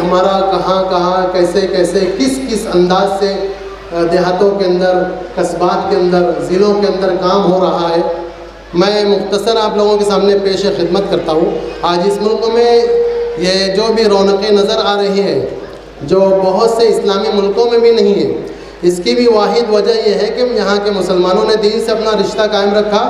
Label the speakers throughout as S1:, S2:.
S1: ہمارا کہاں کہاں کیسے کیسے کس کس انداز سے دیہاتوں کے اندر، قصبات کے اندر، ضلعوں کے اندر کام ہو رہا ہے، میں مختصر آپ لوگوں کے سامنے پیش خدمت کرتا ہوں۔ آج اس ملک میں یہ جو بھی رونقیں نظر آ رہی ہیں، جو بہت سے اسلامی ملکوں میں بھی نہیں ہے، اس کی بھی واحد وجہ یہ ہے کہ یہاں کے مسلمانوں نے دین سے اپنا رشتہ قائم رکھا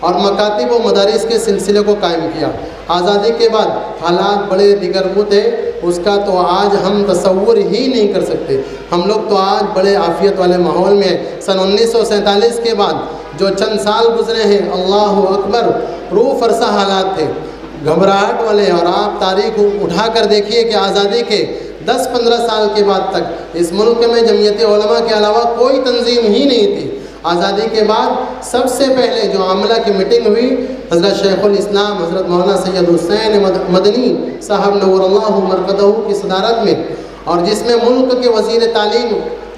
S1: اور مکاتب و مدارس کے سلسلے کو قائم کیا۔ آزادی کے بعد حالات بڑے دیگرگوں تھے، اس کا تو آج ہم تصور ہی نہیں کر سکتے۔ ہم لوگ تو آج بڑے عافیت والے ماحول میں ہیں۔ سن 1947 کے بعد جو چند سال گزرے ہیں، اللہ اکبر، روح فرسا حالات تھے، گھبراہٹ والے۔ اور آپ تاریخ اٹھا کر دیکھیے کہ آزادی کے 10-15 سال کے بعد تک اس ملک میں جمعیت علماء کے علاوہ کوئی تنظیم ہی نہیں تھی۔ آزادی کے بعد سب سے پہلے جو عاملہ کی میٹنگ ہوئی، حضرت شیخ الاسلام حضرت مولانا سید حسین مدنی صاحب نور اللہ مرقدہ کی صدارت میں، اور جس میں ملک کے وزیر تعلیم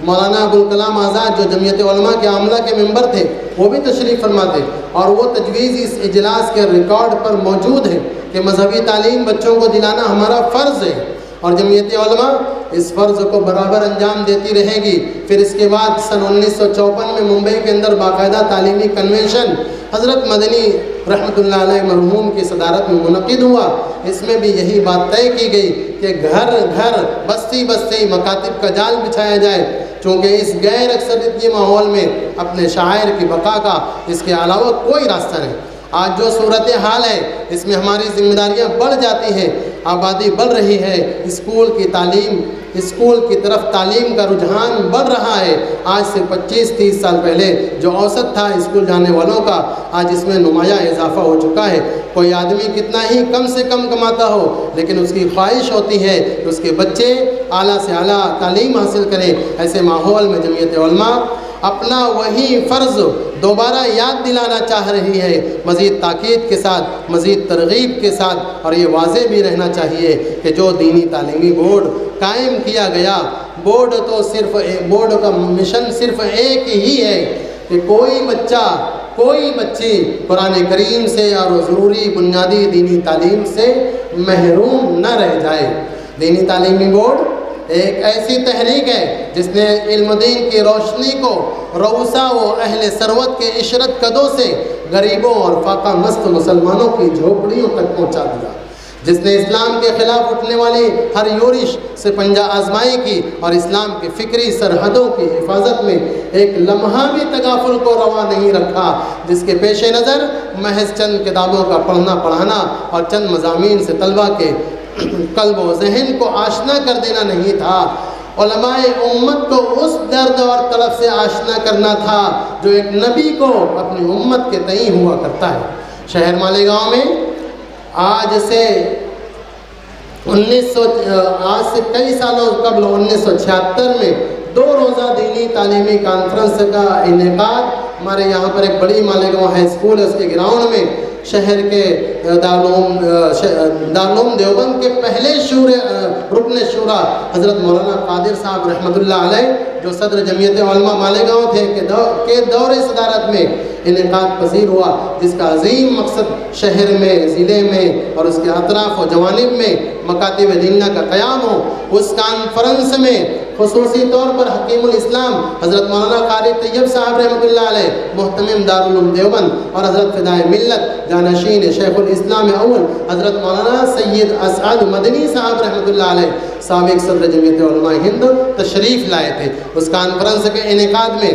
S1: مولانا ابوالکلام آزاد جو جمعیت علماء کے عاملہ کے ممبر تھے، وہ بھی تشریف فرما تھے، اور وہ تجویز اس اجلاس کے ریکارڈ پر موجود ہے کہ مذہبی تعلیم بچوں کو دلانا ہمارا فرض ہے، اور جمعیت علماء اس فرض کو برابر انجام دیتی رہے گی۔ پھر اس کے بعد سن 1954 میں ممبئی کے اندر باقاعدہ تعلیمی کنونشن حضرت مدنی رحمۃ اللہ علیہ مرحوم کی صدارت میں منعقد ہوا۔ اس میں بھی یہی بات طے کی گئی کہ گھر گھر، بستی بستی مکاتب کا جال بچھایا جائے، چونکہ اس غیر اکثریتی ماحول میں اپنے شاعر کی بقا کا اس کے علاوہ کوئی راستہ نہیں۔ آج جو صورتحال ہے، اس میں ہماری ذمہ داریاں بڑھ جاتی ہیں، آبادی بڑھ رہی ہے، اسکول کی طرف تعلیم کا رجحان بڑھ رہا ہے۔ آج سے 25-30 سال پہلے جو اوسط تھا اسکول جانے والوں کا، آج اس میں نمایاں اضافہ ہو چکا ہے۔ کوئی آدمی کتنا ہی کم سے کم کماتا ہو، لیکن اس کی خواہش ہوتی ہے کہ اس کے بچے اعلیٰ سے اعلیٰ تعلیم حاصل کریں۔ ایسے ماحول میں جمعیت علماء اپنا وہی فرض دوبارہ یاد دلانا چاہ رہی ہے، مزید تاکید کے ساتھ، مزید ترغیب کے ساتھ، اور یہ واضح بھی رہنا چاہیے کہ جو دینی تعلیمی بورڈ قائم کیا گیا، بورڈ کا مشن صرف ایک ہی ہے کہ کوئی بچی قرآن کریم سے اور ضروری بنیادی دینی تعلیم سے محروم نہ رہ جائے۔ دینی تعلیمی بورڈ ایک ایسی تحریک ہے جس نے علم دین کی روشنی کو رؤسا و اہل ثروت کے عشرت قدوں سے غریبوں اور فاقہ مست مسلمانوں کی جھوپڑیوں تک پہنچا دیا، جس نے اسلام کے خلاف اٹھنے والی ہر یورش سے پنجہ آزمائی کی، اور اسلام کی فکری سرحدوں کی حفاظت میں ایک لمحہ بھی تغافل کو روا نہیں رکھا، جس کے پیش نظر محض چند کتابوں کا پڑھنا پڑھانا اور چند مضامین سے طلبہ کے قلب و ذہن کو آشنا کر دینا نہیں تھا، علماء امت کو اس درد اور طلب سے آشنا کرنا تھا جو ایک نبی کو اپنی امت کے تئیں ہوا کرتا ہے۔ شہر مالیگاؤں میں آج سے کئی سالوں قبل 1976 میں 2 روزہ دینی تعلیمی کانفرنس کا انعقاد ہمارے یہاں پر ایک بڑی مالیگاؤں ہائی اسکول ہے، اس کے گراؤنڈ میں شہر کے دارالعلوم دیوبند کے پہلے رکن شورا حضرت مولانا قادر صاحب رحمۃ اللہ علیہ، جو صدر جمعیت علماء مالیگاؤں تھے، کے دور صدارت میں انعقاد پذیر ہوا، جس کا عظیم مقصد شہر میں، ضلع میں اور اس کے اطراف و جوانب میں مکاتب دینہ کا قیام ہو۔ اس کانفرنس میں خصوصی طور پر حکیم الاسلام حضرت مولانا قاری طیب صاحب رحمۃ اللہ علیہ محتمم دارالعلوم دیوبند اور حضرت فدائے ملت جانشین شیخ الاسلام اول حضرت مولانا سید اسعد مدنی صاحب رحمۃ اللہ علیہ سابق صدر جمعیت علماء ہند تشریف لائے تھے۔ اس کانفرنس کے انعقاد میں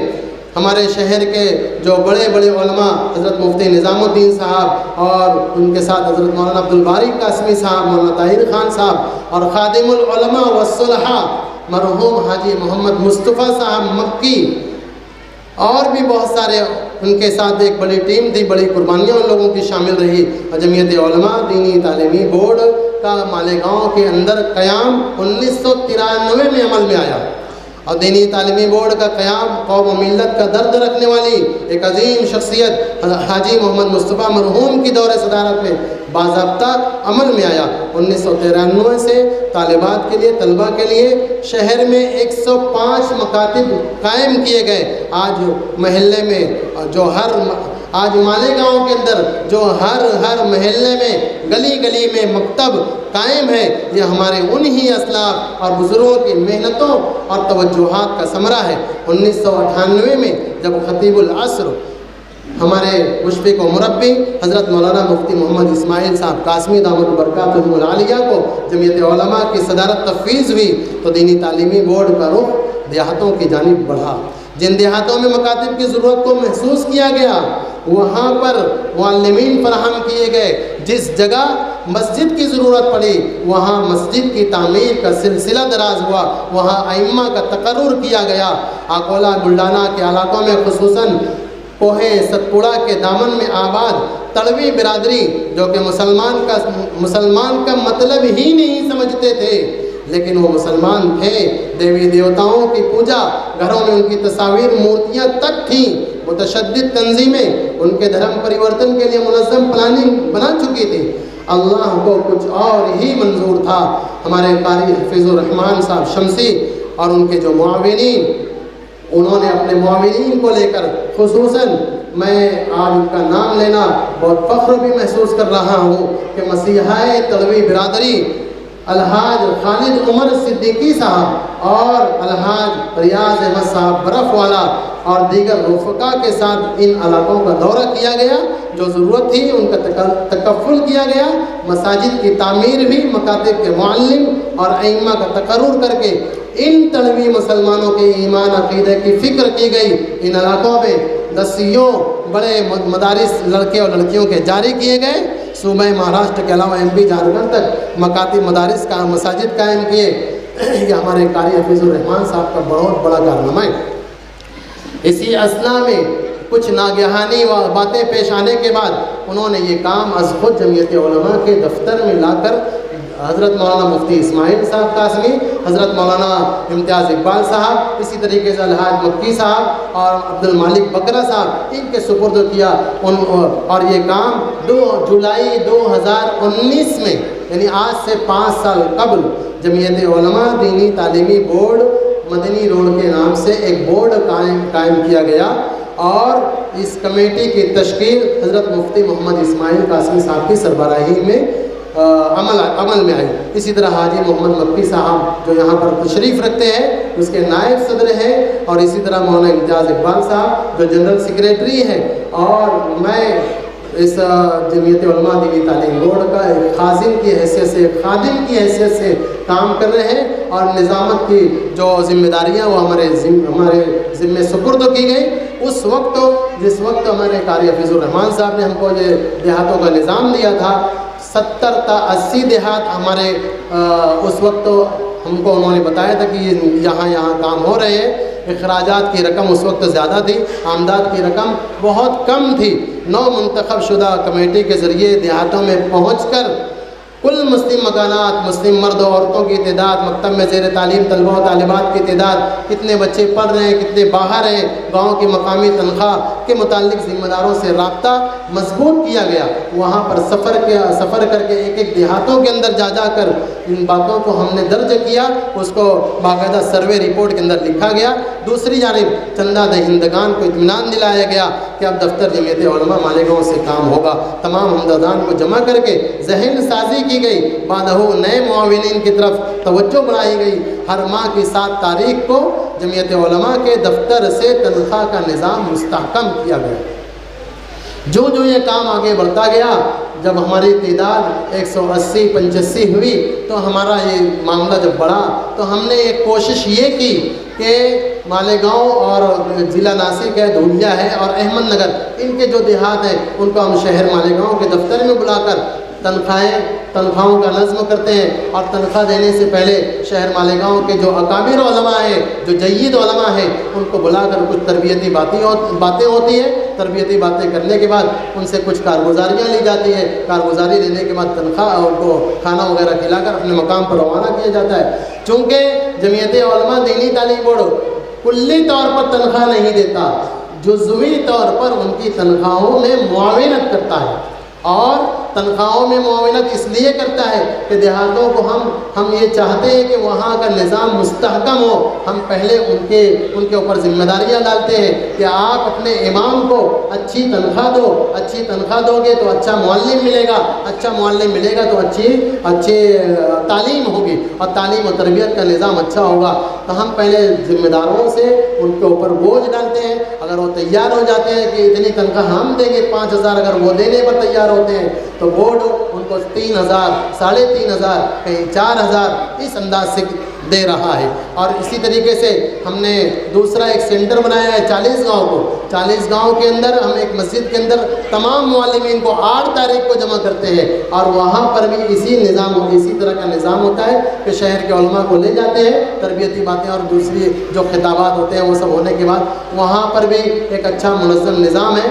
S1: ہمارے شہر کے جو بڑے بڑے علماء حضرت مفتی نظام الدین صاحب اور ان کے ساتھ حضرت مولانا عبدالباری قاسمی صاحب، مولانا طاہر خان صاحب اور خادم العلماء والصلحاء مرحوم حاجی محمد مصطفیٰ صاحب مکی، اور بھی بہت سارے ان کے ساتھ ایک بڑی ٹیم تھی، بڑی قربانیاں ان لوگوں کی شامل رہی۔ جمعیت علماء دینی تعلیمی بورڈ کا مالیگاؤں کے اندر قیام 1993 میں عمل میں آیا، اور دینی تعلیمی بورڈ کا قیام قوم و ملت کا درد رکھنے والی ایک عظیم شخصیت حاجی محمد مصطفیٰ مرحوم کی دور صدارت میں باضابطہ عمل میں آیا۔ 1993 سے طالبات کے لیے، طلبہ کے لیے شہر میں 105 مکاتب قائم کیے گئے۔ آج محلے میں جو آج مالیگاؤں کے اندر جو ہر محلے میں گلی گلی میں مکتب قائم ہے، یہ ہمارے انہی اسلاف اور بزرگوں کی محنتوں اور توجہات کا ثمرہ ہے۔ 1998 میں جب خطیب العصر ہمارے مشفق و مربی حضرت مولانا مفتی محمد اسماعیل صاحب قاسمی دامت برکاتہم العالیہ کو جمعیت علماء کی صدارت تفویض ہوئی تو دینی تعلیمی بورڈ کا رخ دیہاتوں کی جانب بڑھا۔ جن دیہاتوں میں مکاتب کی ضرورت کو محسوس کیا گیا وہاں پر معلمین فراہم کیے گئے، جس جگہ مسجد کی ضرورت پڑی وہاں مسجد کی تعمیر کا سلسلہ دراز ہوا، وہاں ائمہ کا تقرر کیا گیا۔ آکولہ گلڈانہ کے علاقوں میں خصوصاً کوہے ستپوڑا کے دامن میں آباد تڑوی برادری جو کہ مسلمان کا مطلب ہی نہیں سمجھتے تھے، لیکن وہ مسلمان تھے، دیوی دیوتاؤں کی پوجا، گھروں میں ان کی تصاویر مورتیاں تک تھیں، متشدد تنظیمیں ان کے دھرم پریورتن کے لیے منظم پلاننگ بنا چکی تھی۔ اللہ کو کچھ اور ہی منظور تھا۔ ہمارے قاری حفیظ الرحمان صاحب شمسی اور ان کے جو معاونین، انہوں نے اپنے معاونین کو لے کر خصوصاً میں آج ان کا نام لینا بہت فخر بھی محسوس کر رہا ہوں کہ مسیحائے تڑوی برادری الحاج خالد عمر صدیقی صاحب اور الحاج ریاض احمد صاحب برف والا اور دیگر رفقا کے ساتھ ان علاقوں کا دورہ کیا گیا، جو ضرورت تھی ان کا تکفل کیا گیا، مساجد کی تعمیر بھی، مکاتب کے معلم اور ائمہ کا تقرر کر کے ان تڑوی مسلمانوں کے ایمان عقیدہ کی فکر کی گئی۔ ان علاقوں میں 10 بڑے مدارس لڑکے اور لڑکیوں کے جاری کیے گئے، صوبہ مہاراشٹر کے علاوہ MP جھارکھنڈ تک مکاتب مدارس کا مساجد قائم کیے۔ یہ ہمارے قاری حفیظ الرحمان صاحب کا بہت بڑا کارنامہ ہے۔ اسی اثنا میں کچھ ناگہانی باتیں پیش آنے کے بعد انہوں نے یہ کام از خود جمعیت علماء کے دفتر میں لا کر حضرت مولانا مفتی اسماعیل صاحب قاسمی، حضرت مولانا امتیاز اقبال صاحب، اسی طریقے سے الحاج مکی صاحب اور عبد المالک بکرا صاحب، ان کے سپرد کیا۔ اور یہ کام 2 جولائی 2019 میں، یعنی آج سے 5 سال قبل، جمعیت علماء دینی تعلیمی بورڈ مدنی روڈ کے نام سے ایک بورڈ قائم کیا گیا اور اس کمیٹی کی تشکیل حضرت مفتی محمد اسماعیل قاسمی صاحب کی سربراہی میں عمل میں آئی۔ اسی طرح حاجی محمد مکی صاحب جو یہاں پر تشریف رکھتے ہیں اس کے نائب صدر ہیں، اور اسی طرح مولانا امتیاز اقبال صاحب جو جنرل سیکریٹری ہیں، اور میں اس جمعیت علماء دینی تعلیم بورڈ کا ایک خادم کی حیثیت سے کام کر رہے ہیں، اور نظامت کی جو ذمہ داریاں وہ ہمارے ذمہ سپرد کی گئی۔ اس وقت جس وقت ہمارے قاری حفیظ الرحمان صاحب نے ہم کو یہ دیہاتوں کا نظام دیا تھا، 70 تا 80 دیہات ہمارے اس وقت ہم کو انہوں نے بتایا تھا کہ یہاں کام ہو رہے ہیں۔ اخراجات کی رقم اس وقت زیادہ تھی، آمدات کی رقم بہت کم تھی۔ 9 منتخب شدہ کمیٹی کے ذریعے دیہاتوں میں پہنچ کر کل مسلم مکانات، مسلم مرد و عورتوں کی تعداد، مکتب میں زیر تعلیم طلبہ و طالبات کی تعداد، کتنے بچے پڑھ رہے ہیں، کتنے باہر ہیں، گاؤں کی مقامی تنخواہ کے متعلق ذمہ داروں سے رابطہ مضبوط کیا گیا۔ وہاں پر سفر کر کے ایک دیہاتوں کے اندر جا کر ان باتوں کو ہم نے درج کیا، اس کو باقاعدہ سروے رپورٹ کے اندر لکھا گیا۔ دوسری جانب چندہ دہندگان کو اطمینان دلایا گیا کہ اب دفتر جمعیت علماء مالیگاؤں سے کام ہوگا۔ تمام ہمدردان کو جمع کر کے ذہن سازی کی گئی، بعدہ نئے معاونین کی طرف توجہ بڑھائی گئی۔ ہر ماہ کی 7 تاریخ کو جمعیت علماء کے دفتر سے تنخواہ کا نظام مستحکم کیا گیا۔ جو یہ کام آگے بڑھتا گیا، جب ہماری تعداد 180-85 ہوئی تو ہمارا یہ معاملہ جب بڑھا تو ہم نے ایک کوشش یہ کی کہ مالیگاؤں اور ضلع ناسک ہے، دھولیا ہے اور احمد نگر، ان کے جو دیہات ہیں ان کو ہم شہر مالیگاؤں کے دفتر میں بلا کر تنخواہوں کا نظم کرتے ہیں، اور تنخواہ دینے سے پہلے شہر مالیگاؤں کے جو اکابر علماء ہیں، جو جید علماء ہیں، ان کو بلا کر کچھ تربیتی باتیں ہوتی ہیں۔ تربیتی باتیں کرنے کے بعد ان سے کچھ کارگزاریاں لی جاتی ہے۔ کارگزاری لینے کے بعد تنخواہ ان کو کھانا وغیرہ کھلا کر اپنے مقام پر روانہ کیا جاتا ہے۔ چونکہ جمعیت علماء دینی تعلیم بورڈ کلی طور پر تنخواہ نہیں دیتا، جزوی طور پر ان کی تنخواہوں میں معاونت کرتا ہے، اور تنخواہوں میں معاونت اس لیے کرتا ہے کہ دیہاتوں کو ہم یہ چاہتے ہیں کہ وہاں کا نظام مستحکم ہو. ہم پہلے ان کے اوپر ذمہ داریاں ڈالتے ہیں کہ آپ اپنے امام کو اچھی تنخواہ دو. اچھی تنخواہ دو گے تو اچھا معلم ملے گا, اچھا معلم ملے گا تو اچھی تعلیم ہوگی, اور تعلیم و تربیت کا نظام اچھا ہوگا. تو ہم پہلے ذمہ داروں سے ان کے اوپر بوجھ ڈالتے ہیں. اگر وہ تیار ہو جاتے ہیں کہ اتنی تنخواہ ہم دیں گے 5,000 اگر وہ دینے پر تیار ہوتے ہیں تو بورڈ ان کو 3,000, 3,500, کہیں 4,000 اس انداز سے دے رہا ہے. اور اسی طریقے سے ہم نے دوسرا ایک سینٹر بنایا ہے 40 گاؤں کو. 40 گاؤں کے اندر ہم ایک مسجد کے اندر تمام معلمین کو 8 تاریخ کو جمع کرتے ہیں, اور وہاں پر بھی اسی طرح کا نظام ہوتا ہے کہ شہر کے علماء کو لے جاتے ہیں, تربیتی باتیں اور دوسری جو خطابات ہوتے ہیں وہ سب ہونے کے بعد وہاں پر بھی ایک اچھا منظم نظام ہے.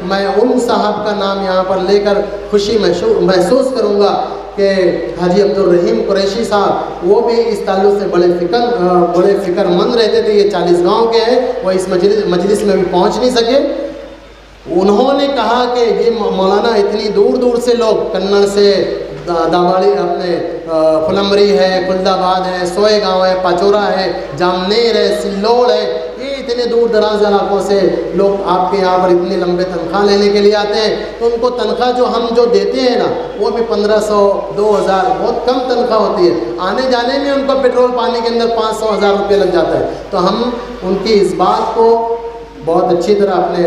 S1: میں ان صاحب کا نام یہاں پر لے کر خوشی محسوس کروں گا کہ حاجی عبدالرحیم قریشی صاحب, وہ بھی اس تعلق سے بڑے فکر مند رہتے تھے. یہ 40 گاؤں کے ہیں, وہ اس مجلس میں بھی پہنچ نہیں سکے. انہوں نے کہا کہ یہ مولانا اتنی دور دور سے لوگ, کنڑ سے داواڑی, اپنے پھلمبری ہے, خلد آباد ہے, سوئے گاؤں ہے, پاچورا ہے, جامنیر ہے, سلوڑ ہے, یہ اتنے دور دراز علاقوں سے لوگ آپ کے یہاں پر اتنی لمبے تنخواہ لینے کے لیے آتے ہیں. تو ان کو تنخواہ جو دیتے ہیں نا وہ بھی 1,500, 2,000 بہت کم تنخواہ ہوتی ہے. آنے جانے میں ان کو پیٹرول پانی کے اندر 500, 1,000 روپے لگ جاتا ہے. تو ہم ان کی اس بات کو بہت اچھی طرح اپنے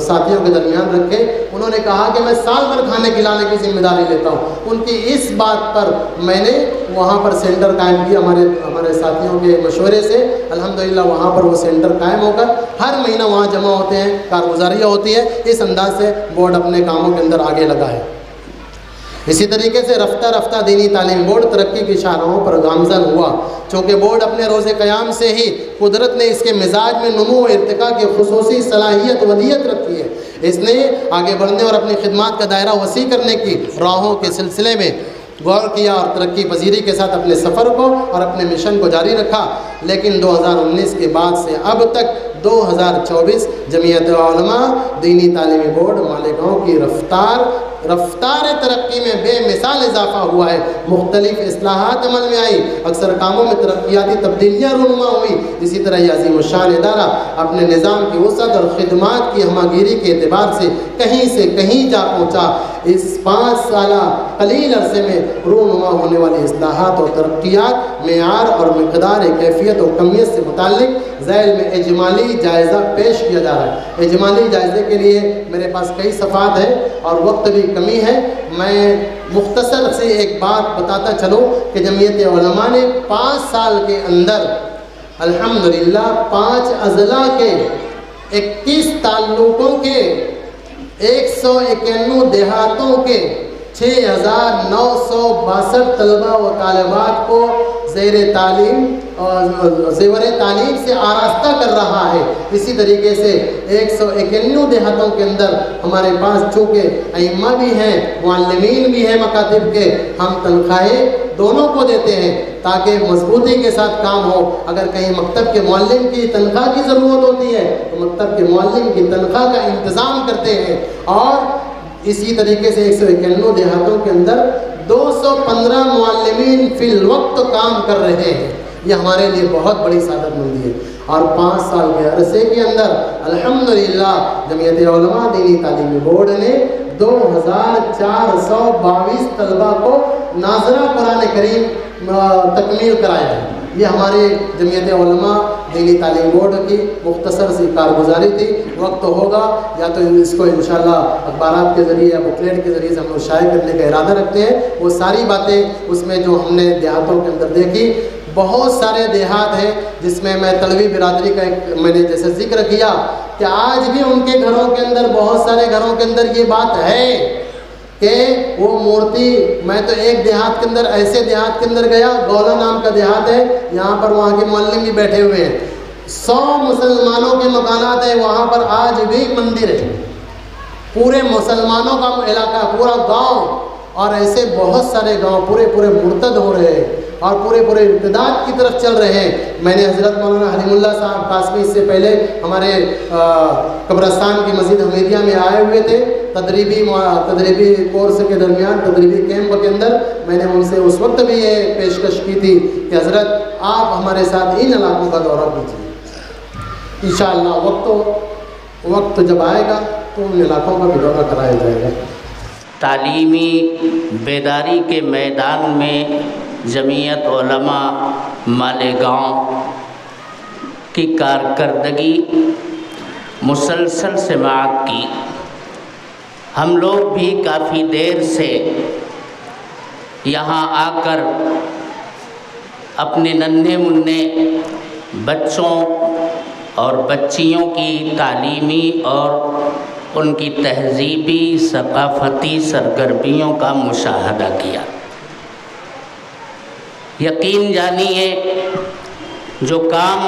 S1: ساتھیوں کے درمیان رکھے. انہوں نے کہا کہ میں سال بھر کھانے کھلانے کی ذمہ داری لیتا ہوں. ان کی اس بات پر میں نے وہاں پر سینٹر قائم کیا ہمارے ساتھیوں کے مشورے سے. الحمدللہ وہاں پر وہ سینٹر قائم ہو کر ہر مہینہ وہاں جمع ہوتے ہیں, کارگزاریاں ہوتی ہے. اس انداز سے بورڈ اپنے کاموں کے اندر آگے لگا ہے. اسی طریقے سے رفتہ رفتہ دینی تعلیم بورڈ ترقی کی شاہراہوں پر گامزن ہوا. چونکہ بورڈ اپنے روز قیام سے ہی قدرت نے اس کے مزاج میں نمو و ارتقاء کی خصوصی صلاحیت ودیت رکھی ہے. اس نے آگے بڑھنے اور اپنی خدمات کا دائرہ وسیع کرنے کی راہوں کے سلسلے میں غور کیا اور ترقی پذیری کے ساتھ اپنے سفر کو اور اپنے مشن کو جاری رکھا. لیکن 2019 کے بعد سے اب تک 2024 جمعیت علماء دینی تعلیمی بورڈ مالیگاؤں کی رفتار ترقی میں بے مثال اضافہ ہوا ہے. مختلف اصلاحات عمل میں آئی, اکثر کاموں میں ترقیاتی تبدیلیاں رونما ہوئی. اسی طرح یہ عظیم الشان ادارہ اپنے نظام کی وسعت اور خدمات کی ہماگیری کے اعتبار سے کہیں جا پہنچا. اس 5 سالہ قلیل عرصے میں رونما ہونے والی اصلاحات اور ترقیات معیار اور مقدار کیفیت اور کمیت سے متعلق ذیل میں اجمالی جائزہ پیش کیا جا رہا ہے. اجمالی جائزے کے لیے میرے پاس کئی صفحات ہیں اور وقت بھی کمی ہے. میں مختصر سے ایک بات بتاتا چلوں کہ جمعیت علماء نے 5 سال کے اندر الحمدللہ 5 اضلاع کے 21 تعلقوں کے 191 دیہاتوں کے 6,962 طلبہ و طالبات کو زیور تعلیم سے آراستہ کر رہا ہے. اسی طریقے سے 191 دیہاتوں کے اندر ہمارے پاس چونکہ ائمہ بھی ہیں, معلمین بھی ہیں مکاتب کے, ہم تنخواہیں دونوں کو دیتے ہیں تاکہ مضبوطی کے ساتھ کام ہو. اگر کہیں مکتب کے معلم کی تنخواہ کی ضرورت ہوتی ہے تو مکتب کے معلم کی تنخواہ کا انتظام کرتے ہیں. اور اسی طریقے سے 191 دیہاتوں کے اندر 215 معلمین فی الوقت کام کر رہے ہیں. یہ ہمارے لیے بہت بڑی سعادت مندی ہے. اور 5 سال کے عرصے کے اندر الحمدللہ جمعیت علماء دینی تعلیمی بورڈ نے 2,422 طلبہ کو ناظرہ قرآن کریم تکمیل کرایا ہے. یہ ہمارے جمعیت علماء دینی تعلیم بورڈ کی مختصر سی کارگزاری تھی. وقت ہوگا یا تو اس کو انشاءاللہ اخبارات کے ذریعے یا بکلیٹ کے ذریعے سے ہم لوگ شائع کرنے کا ارادہ رکھتے ہیں. وہ ساری باتیں اس میں جو ہم نے دیہاتوں کے اندر دیکھی, بہت سارے دیہات ہیں جس میں طلبی برادری کا میں نے جیسے ذکر کیا کہ آج بھی ان کے گھروں کے اندر, بہت سارے گھروں کے اندر یہ بات ہے کہ وہ مورتی. میں تو ایک دیہات کے اندر, ایسے دیہات کے اندر گیا, گولا نام کا دیہات ہے, یہاں پر وہاں کے معلم بھی بیٹھے ہوئے ہیں. 100 مسلمانوں کے مکانات ہیں, وہاں پر آج بھی مندر ہے. پورے مسلمانوں کا علاقہ, پورا گاؤں, اور ایسے بہت سارے گاؤں پورے مرتد ہو رہے ہیں اور پورے ارتداد کی طرف چل رہے ہیں. میں نے حضرت مولانا حلیم اللہ صاحب قاسمی اس سے پہلے ہمارے قبرستان کی مسجد حمیدیہ میں آئے ہوئے تھے. تدریبی کورس کے درمیان، تدریبی کیمپ کے اندر میں نے ان سے اس وقت بھی یہ پیشکش کی تھی کہ حضرت آپ ہمارے ساتھ ان علاقوں کا دورہ کیجیے، انشاءاللہ وقت جب آئے گا تو ان علاقوں کا بھی دورہ کرایا جائے گا۔
S2: تعلیمی بیداری کے میدان میں جمعیت علماء مالیگاؤں کی کارکردگی مسلسل سماعت کی۔ ہم لوگ بھی کافی دیر سے یہاں آ کر اپنے ننھے منھے بچوں اور بچیوں کی تعلیمی اور ان کی تہذیبی ثقافتی سرگرمیوں کا مشاہدہ کیا۔ یقین جانیے جو کام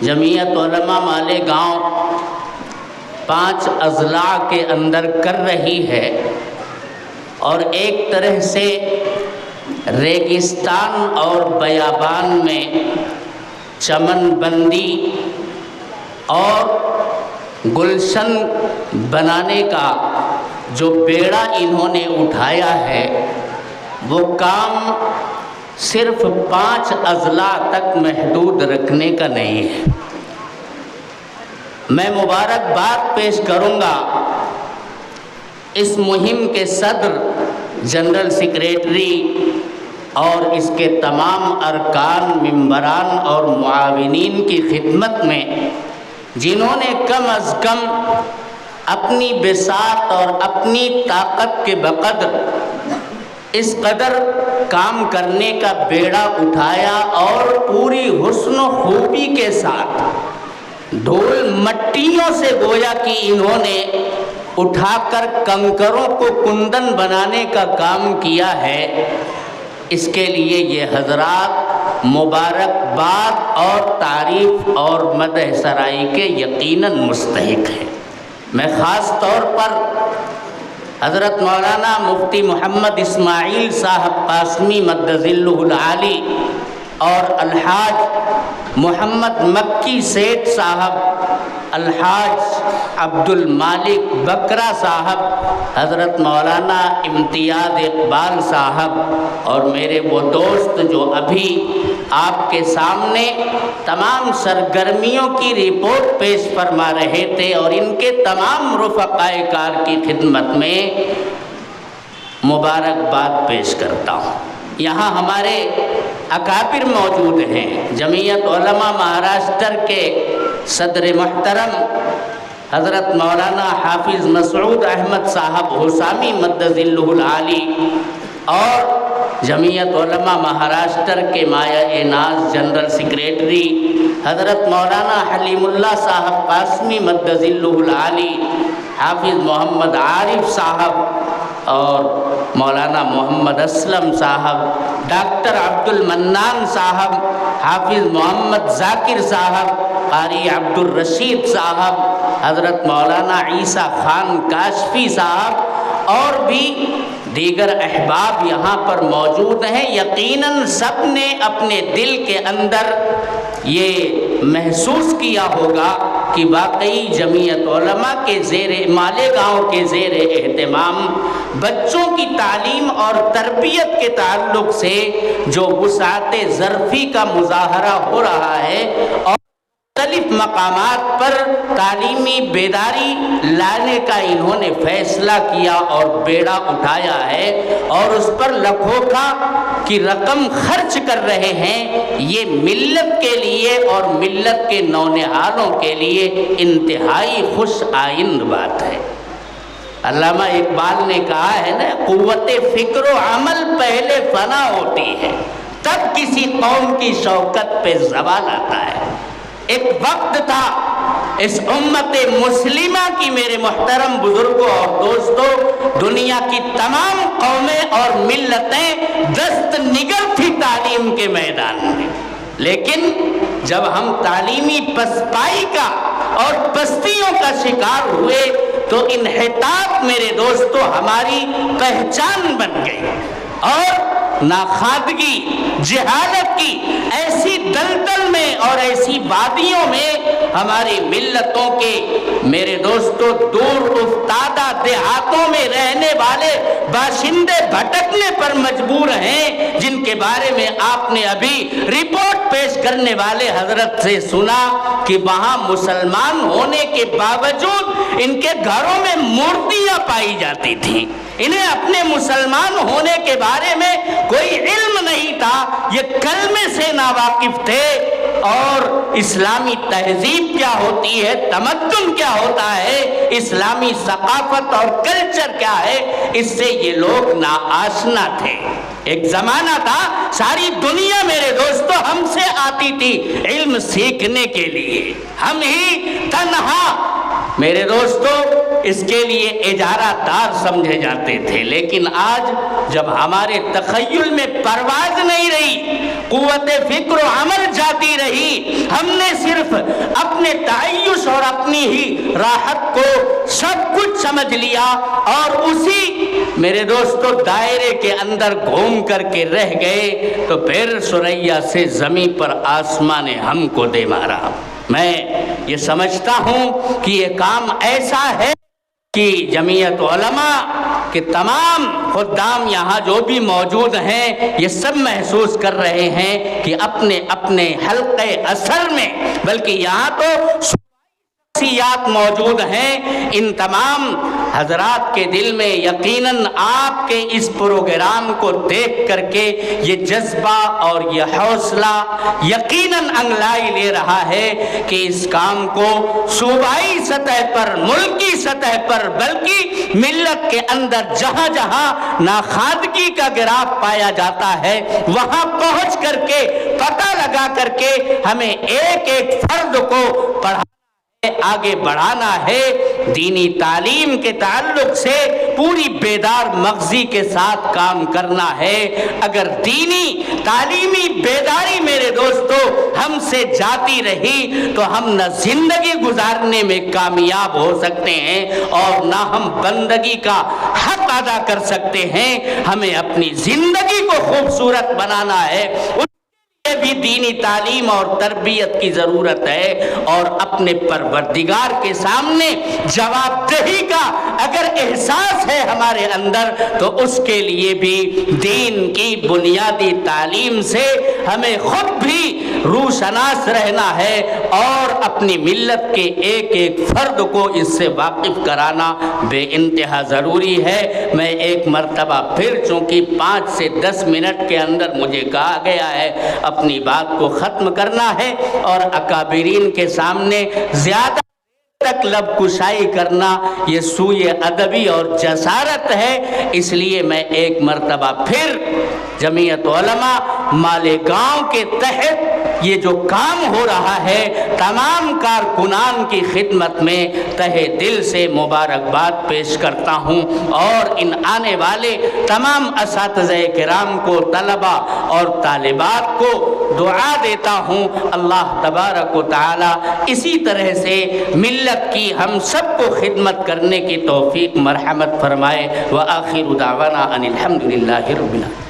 S2: جمعیت علماء مالیگاؤں 5 اضلاع کے اندر کر رہی ہے، اور ایک طرح سے ریگستان اور بیابان میں چمن بندی اور گلشن بنانے کا جو بیڑا انہوں نے اٹھایا ہے، وہ کام صرف 5 اضلاع تک محدود رکھنے کا نہیں ہے۔ میں مبارکباد پیش کروں گا اس مہم کے صدر جنرل سیکریٹری اور اس کے تمام ارکان، ممبران اور معاونین کی خدمت میں، جنہوں نے کم از کم اپنی بساط اور اپنی طاقت کے بقدر اس قدر کام کرنے کا بیڑا اٹھایا اور پوری حسن و خوبی کے ساتھ دھول مٹیوں سے گویا کہ انہوں نے اٹھا کر کنکروں کو کندن بنانے کا کام کیا ہے، اس کے لیے یہ حضرات مبارکباد اور تعریف اور مدح سرائی کے یقیناً مستحق ہیں۔ میں خاص طور پر حضرت مولانا مفتی محمد اسماعیل صاحب قاسمی مد ظلہ العالی اور الحاج محمد مکی سیٹھ صاحب، الحاج عبد المالک بکرا صاحب، حضرت مولانا امتیاز اقبال صاحب اور میرے وہ دوست جو ابھی آپ کے سامنے تمام سرگرمیوں کی رپورٹ پیش فرما رہے تھے، اور ان کے تمام رفقائے کار کی خدمت میں مبارکباد پیش کرتا ہوں۔ یہاں ہمارے اکابر موجود ہیں، جمعیت علماء مہاراشٹر کے صدر محترم حضرت مولانا حافظ مسعود احمد صاحب حسامی مد ظلہ العالی، اور جمعیت علماء مہاراشٹر کے مایہ ناز جنرل سیکریٹری حضرت مولانا حلیم اللہ صاحب قاسمی مد ظلہ العالی، حافظ محمد عارف صاحب اور مولانا محمد اسلم صاحب، ڈاکٹر عبد المنان صاحب، حافظ محمد ذاکر صاحب، قاری عبد الرشید صاحب، حضرت مولانا عیسیٰ خان کاشفی صاحب اور بھی دیگر احباب یہاں پر موجود ہیں۔ یقیناً سب نے اپنے دل کے اندر یہ محسوس کیا ہوگا کہ واقعی جمعیت علماء کے زیر مالیگاؤں کے زیر اہتمام بچوں کی تعلیم اور تربیت کے تعلق سے جو وسعت ظرفی کا مظاہرہ ہو رہا ہے، اور مختلف مقامات پر تعلیمی بیداری لانے کا انہوں نے فیصلہ کیا اور بیڑا اٹھایا ہے، اور اس پر لاکھوں کی رقم خرچ کر رہے ہیں، یہ ملت کے لیے اور ملت کے نونہالوں کے لیے انتہائی خوش آئند بات ہے۔ علامہ اقبال نے کہا ہے نا، قوت فکر و عمل پہلے فنا ہوتی ہے، تب کسی قوم کی شوکت پہ زوال آتا ہے۔ ایک وقت تھا اس امت مسلمہ کی، میرے محترم بزرگوں اور دوستوں، دنیا کی تمام قومیں اور ملتیں دست نگر تھی تعلیم کے میدان میں، لیکن جب ہم تعلیمی پسپائی کا اور پستیوں کا شکار ہوئے تو انحطاط میرے دوستوں ہماری پہچان بن گئی، اور ناخادگی، جہالت کی ایسی دلدل میں اور ایسی وادیوں میں ہماری ملتوں کے میرے دوستو دور افتادہ دیہاتوں میں رہنے والے باشندے بھٹکنے پر مجبور ہیں، جن کے بارے میں آپ نے ابھی رپورٹ پیش کرنے والے حضرت سے سنا کہ وہاں مسلمان ہونے کے باوجود ان کے گھروں میں مورتیاں پائی جاتی تھیں، انہیں اپنے مسلمان ہونے کے بارے میں کوئی علم نہیں تھا، یہ کلمے سے ناواقف تھے، اور اسلامی تہذیب کیا ہوتی ہے، تمدن کیا ہوتا ہے، اسلامی ثقافت اور کلچر کیا ہے، اس سے یہ لوگ ناآشنا تھے۔ ایک زمانہ تھا ساری دنیا میرے دوستو ہم سے آتی تھی علم سیکھنے کے لیے، ہم ہی تنہا میرے دوستو اس کے لیے اجارہ دار سمجھے جاتے تھے، لیکن آج جب ہمارے تخیل میں پرواز نہیں رہی، قوت فکر و عمل جاتی رہی، ہم نے صرف اپنے تعیش اور اپنی ہی راحت کو سب کچھ سمجھ لیا اور اسی میرے دوستو دائرے کے اندر گھوم کر کے رہ گئے، تو پھر ثریا سے زمین پر آسمان نے ہم کو دے مارا۔ میں یہ سمجھتا ہوں کہ یہ کام ایسا ہے کہ جمعیت علماء کہ تمام خدام یہاں جو بھی موجود ہیں یہ سب محسوس کر رہے ہیں کہ اپنے اپنے حلقے اثر میں، بلکہ یہاں تو شخصیات موجود ہیں، ان تمام حضرات کے دل میں یقیناً آپ کے اس پروگرام کو دیکھ کر کے یہ جذبہ اور یہ حوصلہ یقیناً انگلائی لے رہا ہے کہ اس کام کو صوبائی سطح پر، ملکی سطح پر، بلکہ ملت کے اندر جہاں جہاں ناخادگی کا گراف پایا جاتا ہے وہاں پہنچ کر کے پتہ لگا کر کے ہمیں ایک ایک فرد کو پڑھا آگے بڑھانا ہے۔ دینی تعلیم کے تعلق سے پوری بیدار مغزی کے ساتھ کام کرنا ہے۔ اگر دینی تعلیمی بیداری میرے دوستو ہم سے جاتی رہی تو ہم نہ زندگی گزارنے میں کامیاب ہو سکتے ہیں اور نہ ہم بندگی کا حق ادا کر سکتے ہیں۔ ہمیں اپنی زندگی کو خوبصورت بنانا ہے، بھی دینی تعلیم اور تربیت کی ضرورت ہے، اور اپنے پروردگار کے سامنے جواب دہی کا اگر احساس ہے ہمارے اندر تو اس کے لیے بھی دین کی بنیادی تعلیم سے ہمیں خود بھی روشناس رہنا ہے اور اپنی ملت کے ایک ایک فرد کو اس سے واقف کرانا بے انتہا ضروری ہے۔ میں ایک مرتبہ پھر چونکہ 5 سے 10 منٹ کے اندر مجھے کہا گیا ہے اپنی بات کو ختم کرنا ہے اور اکابرین کے سامنے زیادہ تک لب کشائی کرنا یہ سوئے ادبی اور جسارت ہے، اس لیے میں ایک مرتبہ پھر جمعیت علماء مالیگاؤں کے تحت یہ جو کام ہو رہا ہے تمام کارکنان کی خدمت میں تہہ دل سے مبارکباد پیش کرتا ہوں، اور ان آنے والے تمام اساتذہ کرام کو، طلبہ اور طالبات کو دعا دیتا ہوں اللہ تبارک و تعالی اسی طرح سے ملت کی ہم سب کو خدمت کرنے کی توفیق مرحمت فرمائے۔ وآخر دعوانا ان الحمدللہ رب العالمین۔